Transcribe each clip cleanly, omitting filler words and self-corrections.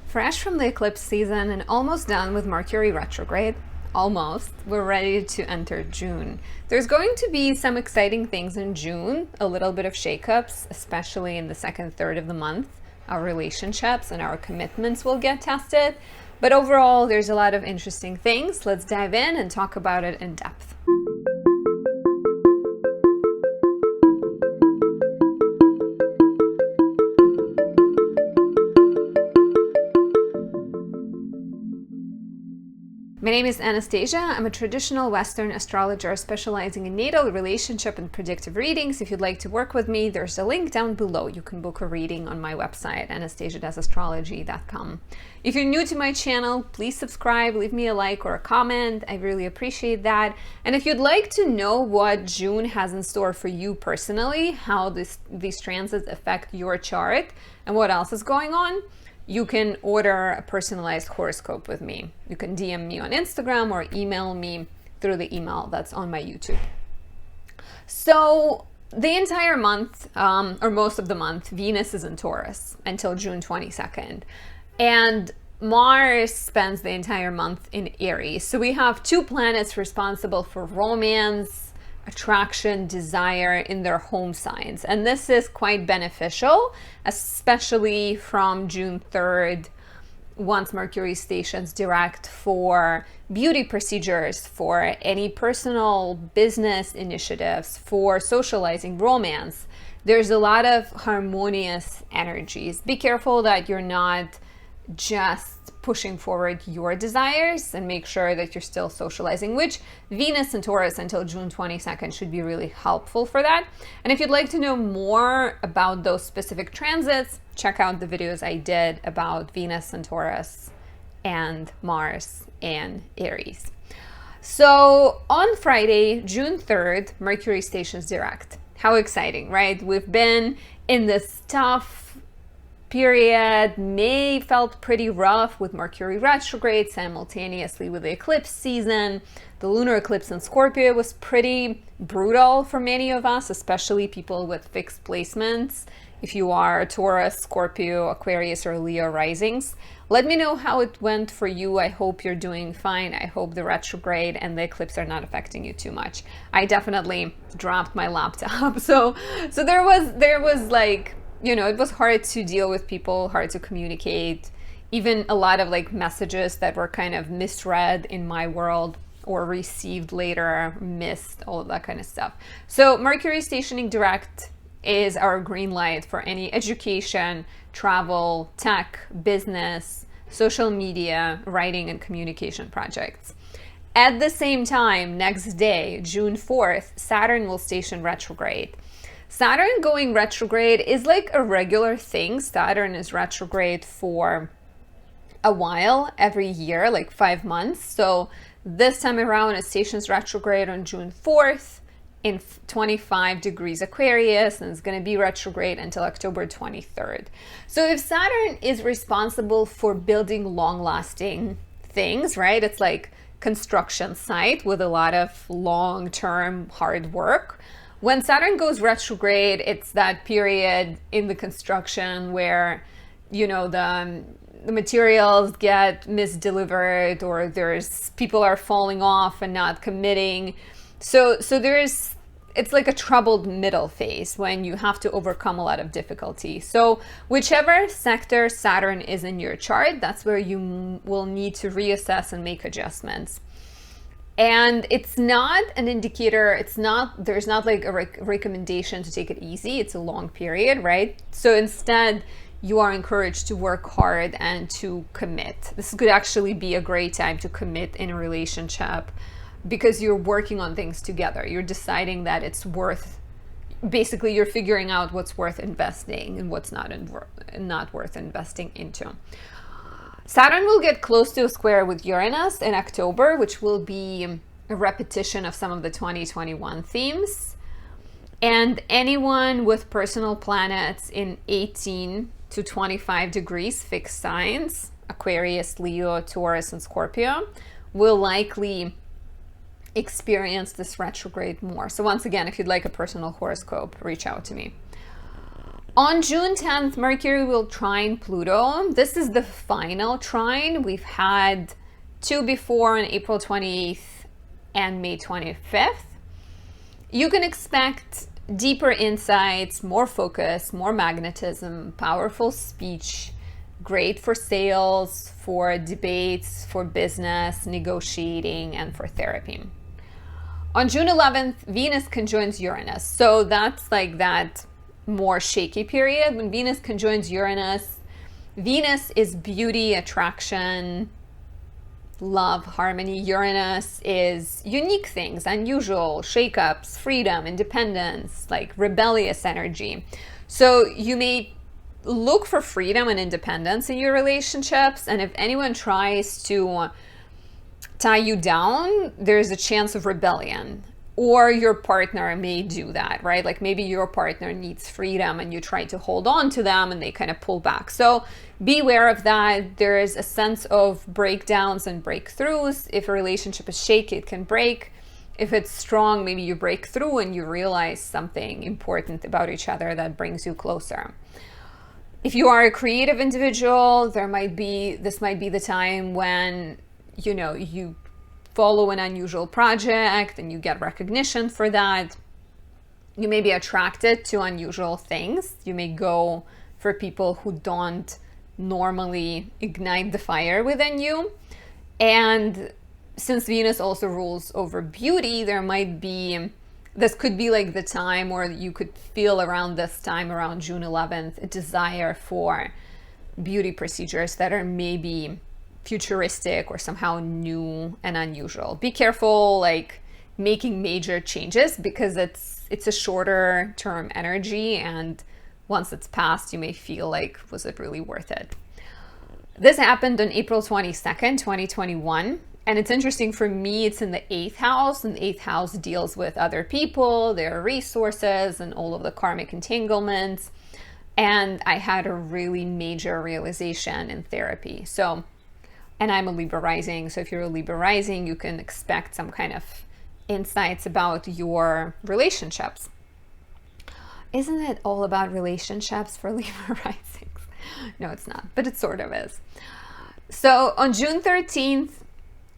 Fresh from the eclipse season and almost done with Mercury retrograde, almost, we're ready to enter June. There's going to be some exciting things in June, a little bit of shakeups, especially in the second third of the month. Our relationships and our commitments will get tested, but overall, there's a lot of interesting things. Let's dive in and talk about it in depth. My name is Anastasia. I'm a traditional Western astrologer specializing in natal, relationship, and predictive readings. If you'd like to work with me, there's a link down below. You can book a reading on my website, anastasiadoesastrology.com. If you're new to my channel, please subscribe, leave me a like or a comment. I really appreciate that. And if you'd like to know what June has in store for you personally, how these transits affect your chart, and what else is going on, you can order a personalized horoscope with me. You can DM me on Instagram or email me through the email that's on my YouTube. So the entire month, or most of the month, Venus is in Taurus until June 22nd. And Mars spends the entire month in Aries. So we have two planets responsible for romance, attraction, desire in their home signs. And this is quite beneficial, especially from June 3rd, once Mercury stations direct for beauty procedures, for any personal business initiatives, for socializing, romance. There's a lot of harmonious energies. Be careful that you're not just pushing forward your desires, and make sure that you're still socializing, which Venus and Taurus until June 22nd should be really helpful for that. And if you'd like to know more about those specific transits, check out the videos I did about Venus and Taurus and Mars and Aries. So on Friday, June 3rd, Mercury stations direct. How exciting, right? We've been in this tough period. May felt pretty rough with Mercury retrograde simultaneously with the eclipse season. The lunar eclipse in Scorpio was pretty brutal for many of us, especially people with fixed placements. If you are a Taurus, Scorpio, Aquarius, or Leo risings, let me know how it went for you. I hope you're doing fine. I hope the retrograde and the eclipse are not affecting you too much. I definitely dropped my laptop. So there was like, you know, it was hard to deal with people, hard to communicate, even a lot of like messages that were kind of misread in my world or received later, missed, all of that kind of stuff. So Mercury stationing direct is our green light for any education, travel, tech, business, social media, writing, and communication projects. At the same time, next day, June 4th, Saturn will station retrograde. Saturn going retrograde is like a regular thing. Saturn is retrograde for a while, every year, like 5 months. So this time around, it stations retrograde on June 4th in 25 degrees Aquarius, and it's going to be retrograde until October 23rd. So if Saturn is responsible for building long-lasting things, right? It's like construction site with a lot of long-term hard work. When Saturn goes retrograde, it's that period in the construction where, you know, the materials get misdelivered, or people are falling off and not committing. So it's like a troubled middle phase when you have to overcome a lot of difficulty. So whichever sector Saturn is in your chart, that's where you will need to reassess and make adjustments. And it's not an indicator, there's not like a recommendation to take it easy. It's a long period, right? So instead, you are encouraged to work hard and to commit. This could actually be a great time to commit in a relationship because you're working on things together. You're deciding that it's basically you're figuring out what's worth investing and what's not worth investing into. Saturn will get close to a square with Uranus in October, which will be a repetition of some of the 2021 themes. And anyone with personal planets in 18 to 25 degrees fixed signs, Aquarius, Leo, Taurus, and Scorpio, will likely experience this retrograde more. So once again, if you'd like a personal horoscope, reach out to me. On June 10th, Mercury will trine Pluto. This is the final trine. We've had two before on April 28th and May 25th. You can expect deeper insights, more focus, more magnetism, powerful speech, great for sales, for debates, for business, negotiating, and for therapy. On June 11th, Venus conjoins Uranus. So that's like that more shaky period. When Venus conjoins Uranus, Venus is beauty, attraction, love, harmony. Uranus is unique things, unusual, shakeups, freedom, independence, like rebellious energy. So you may look for freedom and independence in your relationships, and if anyone tries to tie you down, there's a chance of rebellion. Or your partner may do that, right? Like maybe your partner needs freedom and you try to hold on to them and they kind of pull back. So be aware of that. There is a sense of breakdowns and breakthroughs. If a relationship is shaky, it can break. If it's strong, maybe you break through and you realize something important about each other that brings you closer. If you are a creative individual, this might be the time when, you follow an unusual project and you get recognition for that. You may be attracted to unusual things. You may go for people who don't normally ignite the fire within you. And since Venus also rules over beauty, this could be like the time, or you could feel around this time, around June 11th, a desire for beauty procedures that are maybe futuristic or somehow new and unusual. Be careful like making major changes because it's a shorter term energy, and once it's passed you may feel like, was it really worth it? This happened on April 22nd, 2021, and it's interesting for me, it's in the 8th house, and the 8th house deals with other people, their resources, and all of the karmic entanglements. And I had a really major realization in therapy. And I'm a Libra rising, so if you're a Libra rising, you can expect some kind of insights about your relationships. Isn't it all about relationships for Libra risings? No, it's not, but it sort of is. So on June 13th,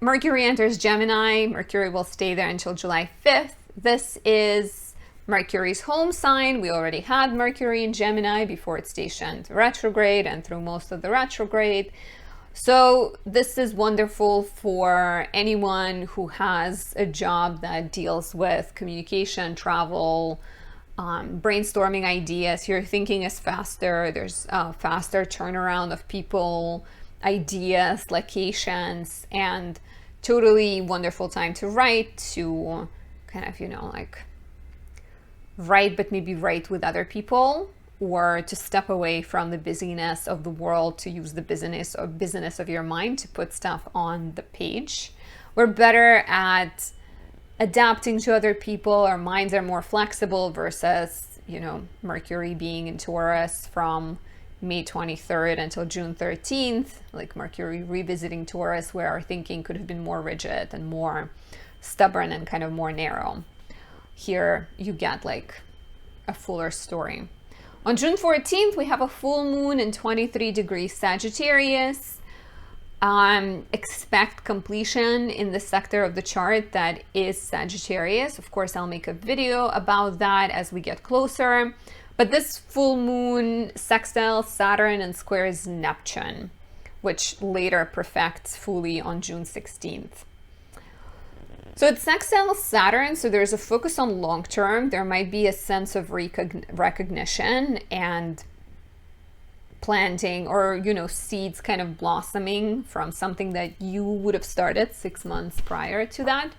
Mercury enters Gemini. Mercury will stay there until July 5th. This is Mercury's home sign. We already had Mercury in Gemini before it stationed retrograde and through most of the retrograde. So this is wonderful for anyone who has a job that deals with communication, travel, brainstorming ideas. Your thinking is faster. There's a faster turnaround of people, ideas, locations, and totally wonderful time to write, to kind of, write, but maybe write with other people, or to step away from the busyness of the world to use the business of your mind to put stuff on the page. We're better at adapting to other people. Our minds are more flexible versus, Mercury being in Taurus from May 23rd until June 13th, like Mercury revisiting Taurus, where our thinking could have been more rigid and more stubborn and kind of more narrow. Here you get like a fuller story. On June 14th, we have a full moon in 23 degrees Sagittarius. Expect completion in the sector of the chart that is Sagittarius. Of course, I'll make a video about that as we get closer. But this full moon sextiles Saturn and squares Neptune, which later perfects fully on June 16th. So it's sextile Saturn, so there's a focus on long term. There might be a sense of recognition and planting, or seeds kind of blossoming from something that you would have started 6 months prior to that.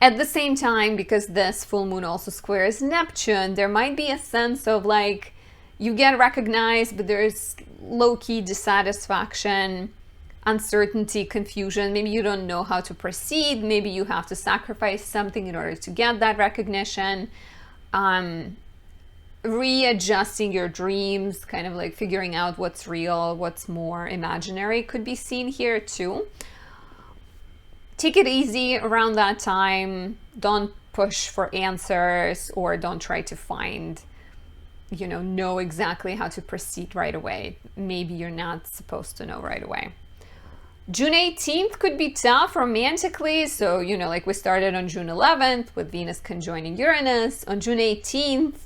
At the same time, because this full moon also squares Neptune, there might be a sense of like you get recognized, but there's low-key dissatisfaction, uncertainty, confusion. Maybe you don't know how to proceed. Maybe you have to sacrifice something in order to get that recognition. Readjusting your dreams, kind of like figuring out what's real, what's more imaginary could be seen here too. Take it easy around that time. Don't push for answers, or don't try to find know exactly how to proceed right away. Maybe you're not supposed to know right away. June 18th could be tough romantically. So, like we started on June 11th with Venus conjoining Uranus. On June 18th,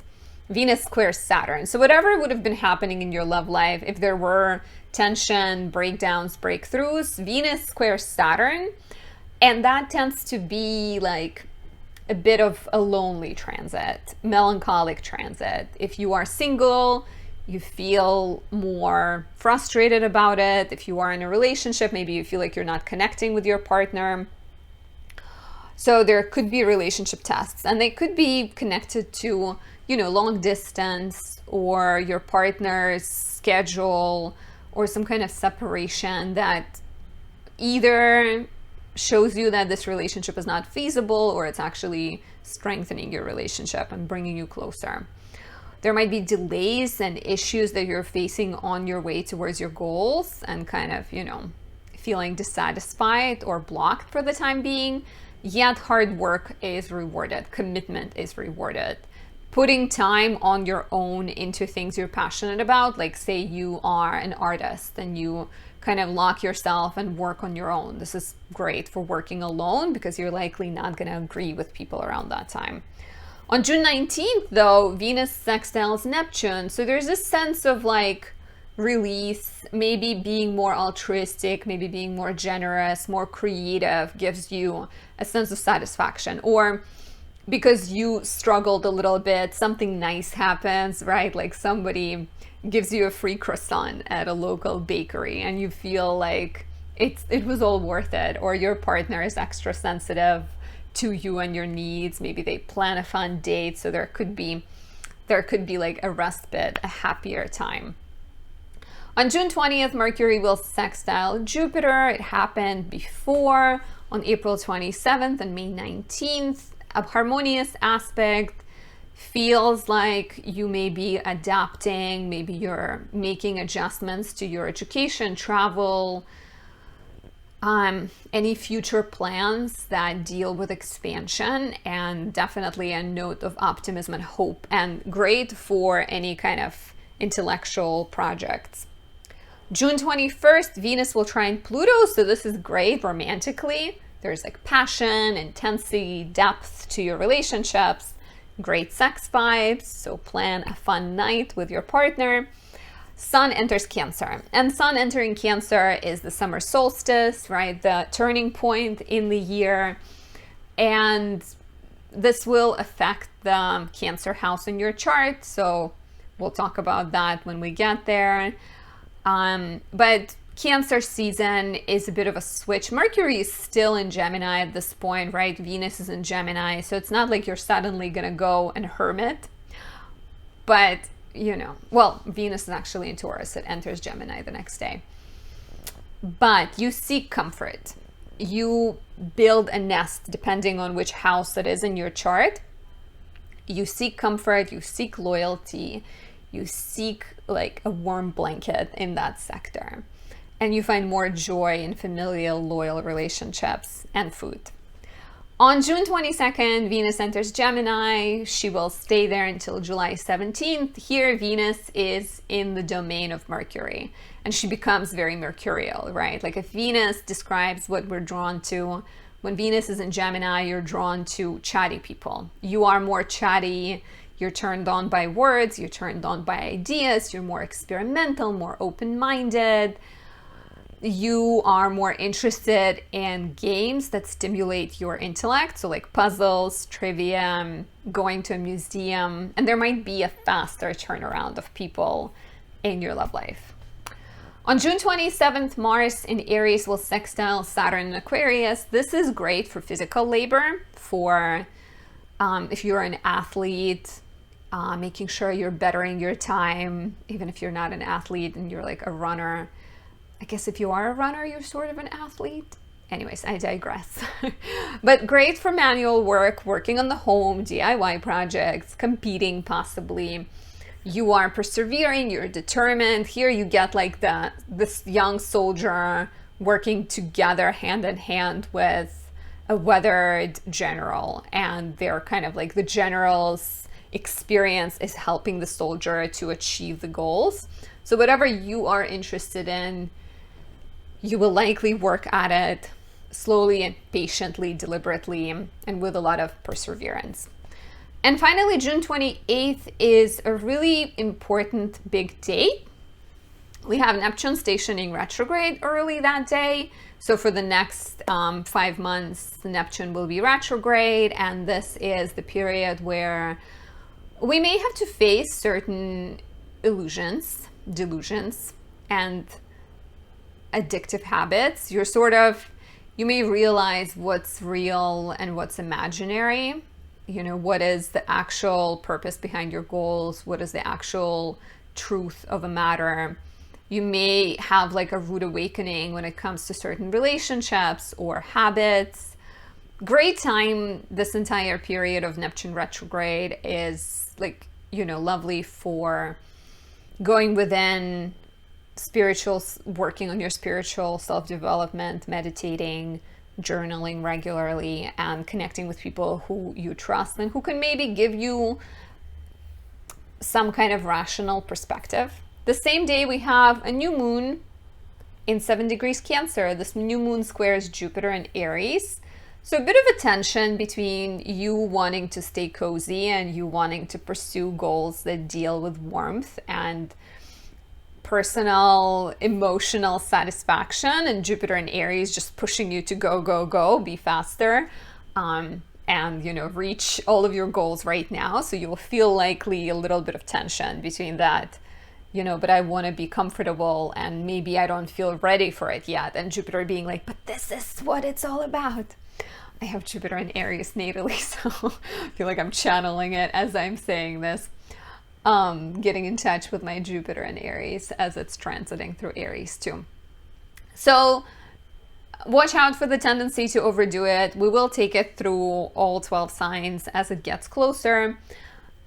Venus squares Saturn. So whatever would have been happening in your love life, if there were tension, breakdowns, breakthroughs, Venus squares Saturn. And that tends to be like a bit of a lonely transit, melancholic transit. If you are single, you feel more frustrated about it. If you are in a relationship, maybe you feel like you're not connecting with your partner. So there could be relationship tests, and they could be connected to, long distance or your partner's schedule or some kind of separation that either shows you that this relationship is not feasible or it's actually strengthening your relationship and bringing you closer. There might be delays and issues that you're facing on your way towards your goals and kind of, feeling dissatisfied or blocked for the time being. Yet hard work is rewarded, commitment is rewarded. Putting time on your own into things you're passionate about, like say you are an artist and you kind of lock yourself and work on your own. This is great for working alone because you're likely not going to agree with people around that time. On June 19th, though, Venus sextiles Neptune. So there's this sense of like release, maybe being more altruistic, maybe being more generous, more creative gives you a sense of satisfaction. Or because you struggled a little bit, something nice happens, right? Like somebody gives you a free croissant at a local bakery and you feel like it was all worth it. Or your partner is extra sensitive to you and your needs. Maybe they plan a fun date, so there could be like a respite, a happier time. On June 20th, Mercury will sextile Jupiter. It happened before on April 27th and May 19th. A harmonious aspect. Feels like you may be adapting, maybe you're making adjustments to your education, travel, any future plans that deal with expansion, and definitely a note of optimism and hope, and great for any kind of intellectual projects. June 21st, Venus will trine Pluto, so this is great romantically. There's like passion, intensity, depth to your relationships. Great sex vibes, so plan a fun night with your partner. Sun enters Cancer, and Sun entering Cancer is the summer solstice, right? The turning point in the year. And this will affect the Cancer house in your chart, so we'll talk about that when we get there. But Cancer season is a bit of a switch. Mercury is still in Gemini at this point, right? Venus is in Gemini, so it's not like you're suddenly gonna go and hermit. But, Venus is actually in Taurus. It enters Gemini the next day. But you seek comfort. You build a nest, depending on which house it is in your chart. You seek comfort, you seek loyalty, you seek like a warm blanket in that sector. And you find more joy in familial, loyal relationships and food. On June 22nd, Venus enters Gemini. She will stay there until July 17th. Here, Venus is in the domain of Mercury, and she becomes very mercurial, right? Like if Venus describes what we're drawn to, when Venus is in Gemini, you're drawn to chatty people. You are more chatty. You're turned on by words. You're turned on by ideas. You're more experimental, more open-minded. You are more interested in games that stimulate your intellect, so like puzzles, trivia, going to a museum, and there might be a faster turnaround of people in your love life. On June 27th, Mars in Aries will sextile Saturn in Aquarius. This is great for physical labor, for if you're an athlete, making sure you're bettering your time, even if you're not an athlete and you're like a runner. I guess if you are a runner, you're sort of an athlete. Anyways, I digress. But great for manual work, working on the home, DIY projects, competing possibly. You are persevering, you're determined. Here you get like this young soldier working together hand in hand with a weathered general. And they're kind of like the general's experience is helping the soldier to achieve the goals. So whatever you are interested in, you will likely work at it slowly and patiently, deliberately, and with a lot of perseverance. And finally, June 28th is a really important big date. We have Neptune stationing retrograde early that day. So for the next 5 months, Neptune will be retrograde. And this is the period where we may have to face certain illusions, delusions, and addictive habits. You may realize what's real and what's imaginary. You know, what is the actual purpose behind your goals? What is the actual truth of a matter? You may have like a rude awakening when it comes to certain relationships or habits. Great time, this entire period of Neptune retrograde is like, you know, lovely for going within, working on your spiritual self-development, meditating, journaling regularly, and connecting with people who you trust and who can maybe give you some kind of rational perspective. The same day we have a new moon in 7 degrees Cancer. This new moon squares Jupiter in Aries. So a bit of a tension between you wanting to stay cozy and you wanting to pursue goals that deal with warmth and personal emotional satisfaction, and Jupiter in Aries just pushing you to go, go, go, be faster, and, you know, reach all of your goals right now. So you will feel likely a little bit of tension between that, you know, but I want to be comfortable and maybe I don't feel ready for it yet. And Jupiter being like, but this is what it's all about. I have Jupiter in Aries natally, so I feel like I'm channeling it as I'm saying this. Getting in touch with my Jupiter in Aries as it's transiting through Aries too. So watch out for the tendency to overdo it. We will take it through all 12 signs as it gets closer.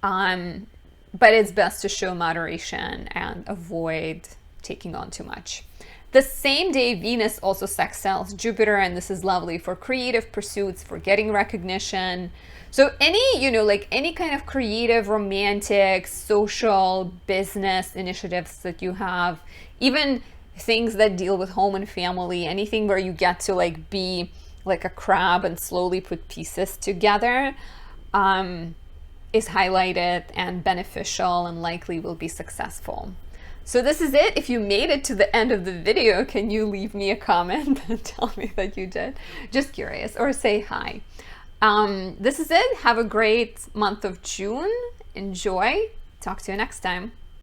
But it's best to show moderation and avoid taking on too much. The same day, Venus also sextiles Jupiter, and this is lovely for creative pursuits, for getting recognition. So any, you know, like any kind of creative, romantic, social, business initiatives that you have, even things that deal with home and family, anything where you get to like be like a crab and slowly put pieces together, is highlighted and beneficial and likely will be successful. So this is it. If you made it to the end of the video, can you leave me a comment and tell me that you did? Just curious, or say hi. This is it. Have a great month of June. Enjoy. Talk to you next time.